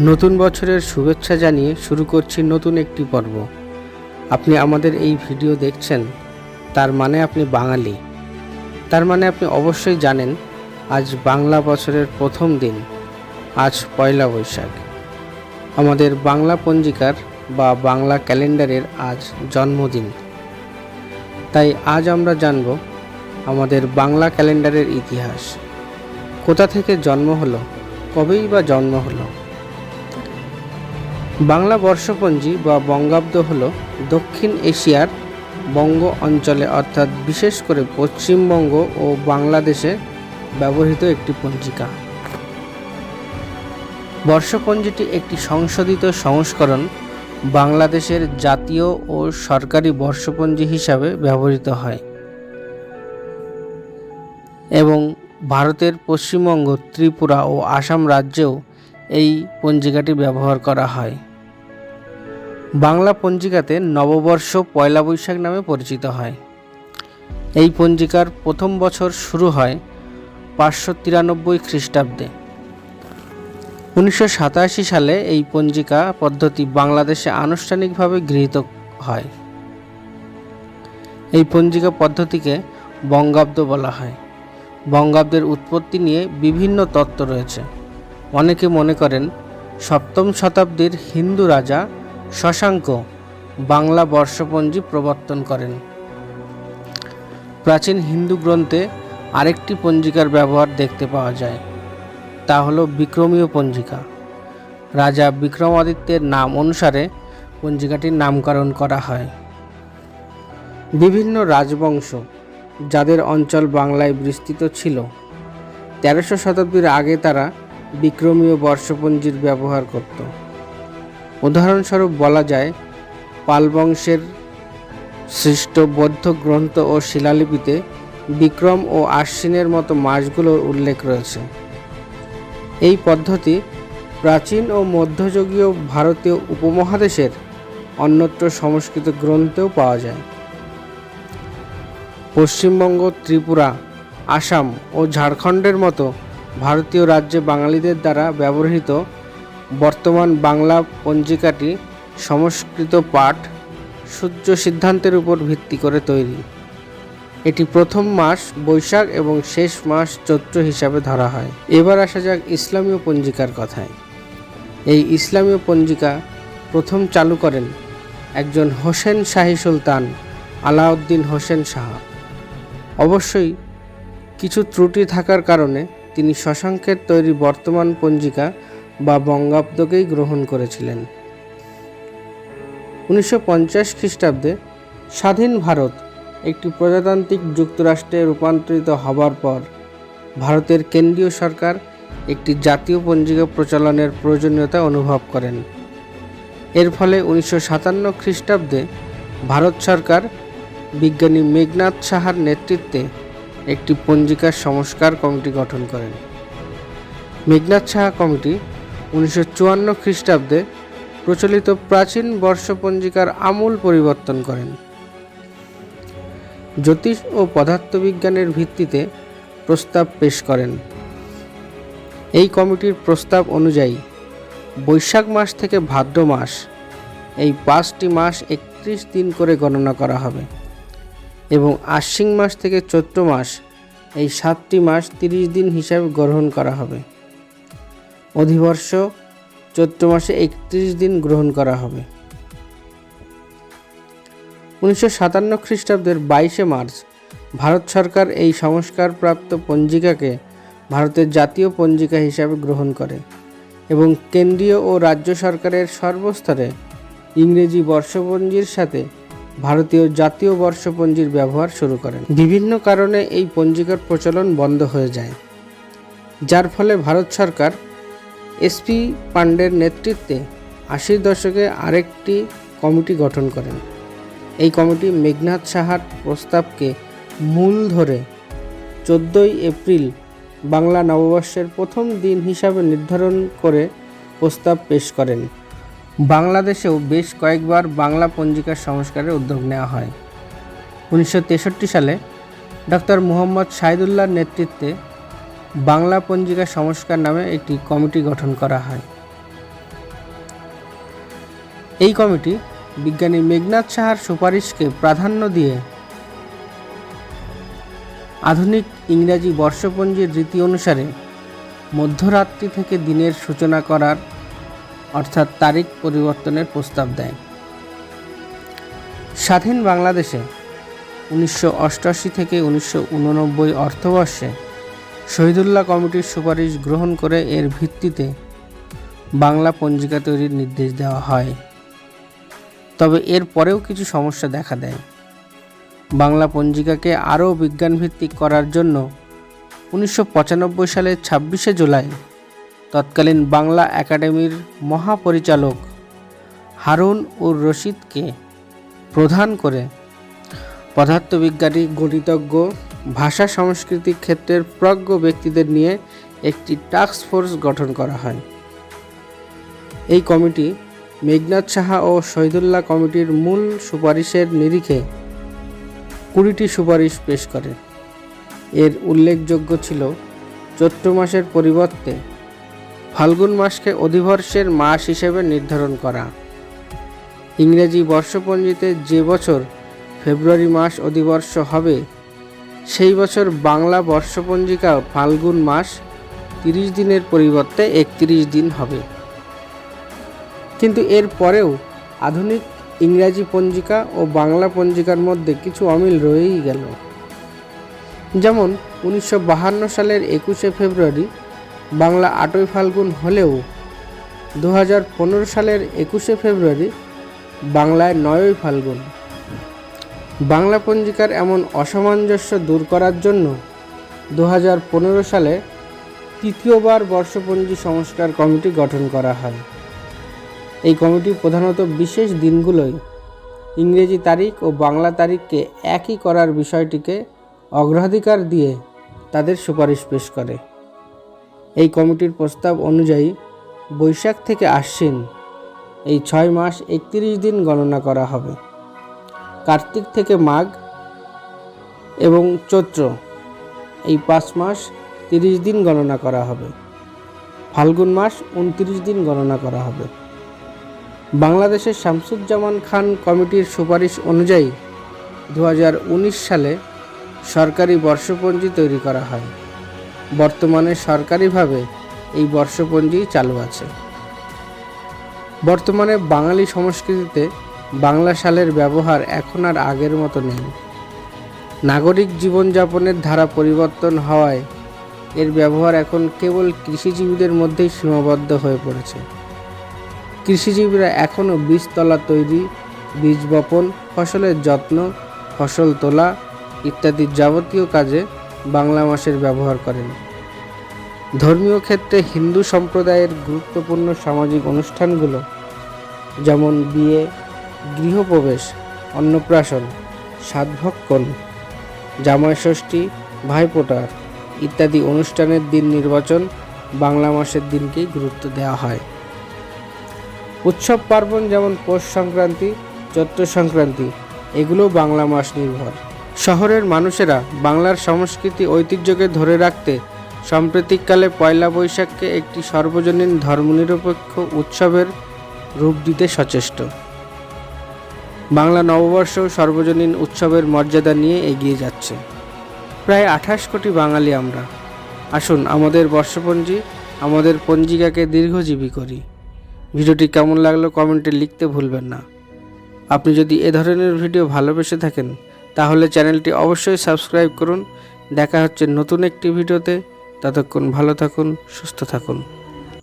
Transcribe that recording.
নতুন বছরের শুভেচ্ছা জানিয়ে শুরু করছি নতুন একটি পর্ব। আপনি আমাদের এই ভিডিও দেখছেন, তার মানে আপনি বাঙালি। তার মানে আপনি অবশ্যই জানেন আজ বাংলা বছরের প্রথম দিন, আজ পয়লা বৈশাখ। আমাদের বাংলা পঞ্জিকার বা বাংলা ক্যালেন্ডারের আজ জন্মদিন। তাই আজ আমরা জানব আমাদের বাংলা ক্যালেন্ডারের ইতিহাস। কোথা থেকে জন্ম হলো, কবেই বা জন্ম হলো। বাংলা বর্ষপঞ্জি বা বঙ্গাব্দ হল দক্ষিণ এশিয়ার বঙ্গ অঞ্চলে অর্থাৎ বিশেষ করে পশ্চিমবঙ্গ ও বাংলাদেশে ব্যবহৃত একটি পঞ্জিকা। বর্ষপঞ্জিটি একটি সংশোধিত সংস্করণ বাংলাদেশের জাতীয় ও সরকারি বর্ষপঞ্জি হিসাবে ব্যবহৃত হয় এবং ভারতের পশ্চিমবঙ্গ, ত্রিপুরা ও আসাম রাজ্যেও এই পঞ্জিকাটি ব্যবহার করা হয়। বাংলা পঞ্জিকাতে নববর্ষ পয়লা বৈশাখ নামে পরিচিত হয়। এই পঞ্জিকার প্রথম বছর শুরু হয় 593 খ্রিস্টাব্দে। 1987 সালে এই পঞ্জিকা পদ্ধতি বাংলাদেশে আনুষ্ঠানিকভাবে গৃহীত হয়। এই পঞ্জিকা পদ্ধতিকে বঙ্গাব্দ বলা হয়। বঙ্গাব্দের উৎপত্তি নিয়ে বিভিন্ন তত্ত্ব রয়েছে। অনেকে মনে করেন 7ম শতাব্দীর হিন্দু রাজা শশাঙ্ক বাংলা বর্ষপঞ্জি প্রবর্তন করেন। প্রাচীন হিন্দু গ্রন্থে আরেকটি পঞ্জিকার ব্যবহার দেখতে পাওয়া যায়, তা হলো বিক্রমীয় পঞ্জিকা। রাজা বিক্রমাদিত্যের নাম অনুসারে পঞ্জিকাটির নামকরণ করা হয়। বিভিন্ন রাজবংশ যাদের অঞ্চল বাংলায় বিস্তৃত ছিল, 1300 শতাব্দীর আগে তারা বিক্রমীয় বর্ষপঞ্জির ব্যবহার করত। উদাহরণস্বরূপ বলা যায়, পাল বংশের সৃষ্ট বৌদ্ধ গ্রন্থ ও শিলালিপিতে বিক্রম ও আশ্বিনের মতো মাসগুলোর উল্লেখ রয়েছে। এই পদ্ধতি প্রাচীন ও মধ্যযুগীয় ভারতীয় উপমহাদেশের অন্যত্র সংস্কৃত গ্রন্থেও পাওয়া যায়। পশ্চিমবঙ্গ, ত্রিপুরা, আসাম ও ঝাড়খণ্ডের মতো ভারতীয় রাজ্যে বাঙালিদের দ্বারা ব্যবহৃত বর্তমান বাংলা পঞ্জিকাটি সংস্কৃত পাঠ সূর্য সিদ্ধান্তের উপর ভিত্তি করে তৈরি। এটি প্রথম মাস বৈশাখ এবং শেষ মাস চৈত্র হিসাবে ধরা হয়। এবার আসা যাক ইসলামীয় পঞ্জিকার কথায়। এই ইসলামীয় পঞ্জিকা প্রথম চালু করেন একজন হোসেন শাহী সুলতান আলাউদ্দিন হোসেন শাহ। অবশ্যই কিছু ত্রুটি থাকার কারণে তিনি শশাঙ্কের তৈরি বর্তমান পঞ্জিকা বা বঙ্গাব্দকেই গ্রহণ করেছিলেন। 1950 খ্রিস্টাব্দে স্বাধীন ভারত একটি প্রজাতান্ত্রিক যুক্তরাষ্ট্রে রূপান্তরিত হবার পর ভারতের কেন্দ্রীয় সরকার একটি জাতীয় পঞ্জিকা প্রচলনের প্রয়োজনীয়তা অনুভব করেন। এর ফলে 1957 খ্রিস্টাব্দে ভারত সরকার বিজ্ঞানী মেঘনাদ সাহার নেতৃত্বে একটি পঞ্জিকার সংস্কার কমিটি গঠন করেন। মেঘনাদ সাহা কমিটি 1954 খ্রিস্টাব্দে প্রচলিত প্রাচীন বর্ষ পঞ্জিকার আমূল পরিবর্তন করেন। জ্যোতিষ ও পদার্থবিজ্ঞানের ভিত্তিতে প্রস্তাব পেশ করেন। এই কমিটির প্রস্তাব অনুযায়ী বৈশাখ মাস থেকে ভাদ্র মাস, এই 5টি মাস 31 দিন করে গণনা করা হবে এবং আশ্বিন মাস থেকে চৈত্র মাস, এই 7টি মাস 30 দিন হিসাবে গ্রহণ করা হবে। অধিবর্ষ চৈত্র মাসে 31 দিন গ্রহণ করা হবে। 1957 খ্রিস্টাব্দের 22 মার্চ ভারত সরকার এই সংস্কারপ্রাপ্ত পঞ্জিকাকে ভারতের জাতীয় পঞ্জিকা হিসাবে গ্রহণ করে এবং কেন্দ্রীয় ও রাজ্য সরকারের সর্বস্তরে ইংরেজি বর্ষপঞ্জির সাথে ভারতীয় জাতীয় বর্ষপঞ্জির ব্যবহার শুরু করেন। বিভিন্ন কারণে এই পঞ্জিকার প্রচলন বন্ধ হয়ে যায়, যার ফলে ভারত সরকার এসপি পান্ডের নেতৃত্বে 80 দশকে আরেকটি কমিটি গঠন করেন। এই কমিটি মেঘনাদ সাহার প্রস্তাবকে মূল ধরে 14 এপ্রিল বাংলা নববর্ষের প্রথম দিন হিসাবে নির্ধারণ করে প্রস্তাব পেশ করেন। বাংলাদেশেও বেশ কয়েকবার বাংলা পঞ্জিকার সংস্কারের উদ্যোগ নেওয়া হয়। 1963 সালে ডক্টর মুহাম্মদ শাহিদুল্লাহর নেতৃত্বে বাংলা পঞ্জিকা সংস্কার নামে একটি কমিটি গঠন করা হয়। এই কমিটি বিজ্ঞানী মেঘনাদ সাহার সুপারিশকে প্রাধান্য দিয়ে আধুনিক ইংরাজি বর্ষপঞ্জির রীতি অনুসারে মধ্যরাত্রি থেকে দিনের সূচনা করার অর্থাৎ তারিখ পরিবর্তনের প্রস্তাব দেয়। স্বাধীন বাংলাদেশে 1988 থেকে 1989 অর্থবর্ষে শহীদুল্লাহ কমিটির সুপারিশ গ্রহণ করে এর ভিত্তিতে বাংলা পঞ্জিকা তৈরির নির্দেশ দেওয়া হয়। তবে এর পরেও কিছু সমস্যা দেখা দেয়। বাংলা পঞ্জিকাকে আরও বিজ্ঞানভিত্তিক করার জন্য 1995 সালের 26শে জুলাই তৎকালীন বাংলা একাডেমির মহাপরিচালক হারুন উর রশিদকে প্রধান করে পদার্থবিজ্ঞানী, গণিতজ্ঞ, ভাষা সংস্কৃতি ক্ষেত্রের প্রজ্ঞ ব্যক্তিদের নিয়ে একটি টাস্ক ফোর্স গঠন করা হয়। এই কমিটি মেঘনাদ সাহা ও শহীদুল্লাহ কমিটির মূল সুপারিশের নিরিখে 20টি সুপারিশ পেশ করে। এর উল্লেখযোগ্য ছিল চৈত্র মাসের পরিবর্তে ফাল্গুন মাসকে অধিবর্ষের মাস হিসেবে নির্ধারণ করা, ইংরেজি বর্ষপঞ্জিতে যে বছর ফেব্রুয়ারি মাস অধিবর্ষ হবে সেই বছর বাংলা বর্ষপঞ্জিকা ফাল্গুন মাস 30 দিনের পরিবর্তে 31 দিন হবে। কিন্তু এর পরেও আধুনিক ইংরাজি পঞ্জিকা ও বাংলা পঞ্জিকার মধ্যে কিছু অমিল রয়েই গেল। যেমন 1952 সালের 21শে ফেব্রুয়ারি বাংলা 8ই ফাল্গুন হলেও 2015 সালের 21শে ফেব্রুয়ারি বাংলায় 9ই ফাল্গুন। বাংলা পঞ্জিকার এমন অসামঞ্জস্য দূর করার জন্য 2015 সালে তৃতীয়বার বর্ষপঞ্জি সংস্কার কমিটি গঠন করা হয়। এই কমিটি প্রধানত বিশেষ দিনগুলোয় ইংরেজি তারিখ ও বাংলা তারিখকে একই করার বিষয়টিকে অগ্রাধিকার দিয়ে তাদের সুপারিশ পেশ করে। এই কমিটির প্রস্তাব অনুযায়ী বৈশাখ থেকে আশ্বিন এই 6 মাস 31 দিন গণনা করা হবে। কার্তিক থেকে মাঘ এবং চৈত্র এই 5 মাস 30 দিন গণনা করা হবে। ফাল্গুন মাস 29 দিন গণনা করা হবে। বাংলাদেশের শামসুজ্জামান খান কমিটির সুপারিশ অনুযায়ী 2019 সালে সরকারি বর্ষপঞ্জি তৈরি করা হয়। বর্তমানে সরকারিভাবে এই বর্ষপঞ্জি চালু আছে। বর্তমানে বাঙালি সংস্কৃতিতে বাংলা সালের ব্যবহার এখন আর আগের মতো নেই। নাগরিক জীবনযাপনের ধারা পরিবর্তন হওয়ায় এর ব্যবহার এখন কেবল কৃষিজীবীদের মধ্যেই সীমাবদ্ধ হয়ে পড়েছে। কৃষিজীবীরা এখনও বীজতলা তৈরি, বীজ বপন, ফসলের যত্ন, ফসল তোলা ইত্যাদি যাবতীয় কাজে বাংলা মাসের ব্যবহার করেন। ধর্মীয় ক্ষেত্রে হিন্দু সম্প্রদায়ের গুরুত্বপূর্ণ সামাজিক অনুষ্ঠানগুলো যেমন বিয়ে, গৃহপ্রবেশ, অন্নপ্রাশন, সাধভক্ষণ, জামাই ষষ্ঠী, ভাইফোঁটা ইত্যাদি অনুষ্ঠানের দিন নির্বাচন বাংলা মাসের দিনকেই গুরুত্ব দেওয়া হয়। উৎসব পার্বণ যেমন পৌষ সংক্রান্তি, চৈত্র সংক্রান্তি এগুলো বাংলা মাস নির্ভর। শহরের মানুষেরা বাংলার সংস্কৃতি ঐতিহ্যকে ধরে রাখতে সাম্প্রতিককালে পয়লা বৈশাখকে একটি সর্বজনীন ধর্মনিরপেক্ষ উৎসবের রূপ দিতে সচেষ্ট। বাংলা নববর্ষ সর্বজনীন উৎসবের মর্যাদা নিয়ে এগিয়ে যাচ্ছে। প্রায় 28 কোটি বাঙালি আমরা। আসুন আমাদের বর্ষপঞ্জি, আমাদের পঞ্জিকাকে দীর্ঘজীবী করি। ভিডিওটি কেমন লাগলো কমেন্টে লিখতে ভুলবেন না। আপনি যদি এ ধরনের ভিডিও ভালোবেসে থাকেন তাহলে চ্যানেলটি অবশ্যই সাবস্ক্রাইব করুন। দেখা হচ্ছে নতুন একটি ভিডিওতে। ততক্ষণ ভালো থাকুন, সুস্থ থাকুন।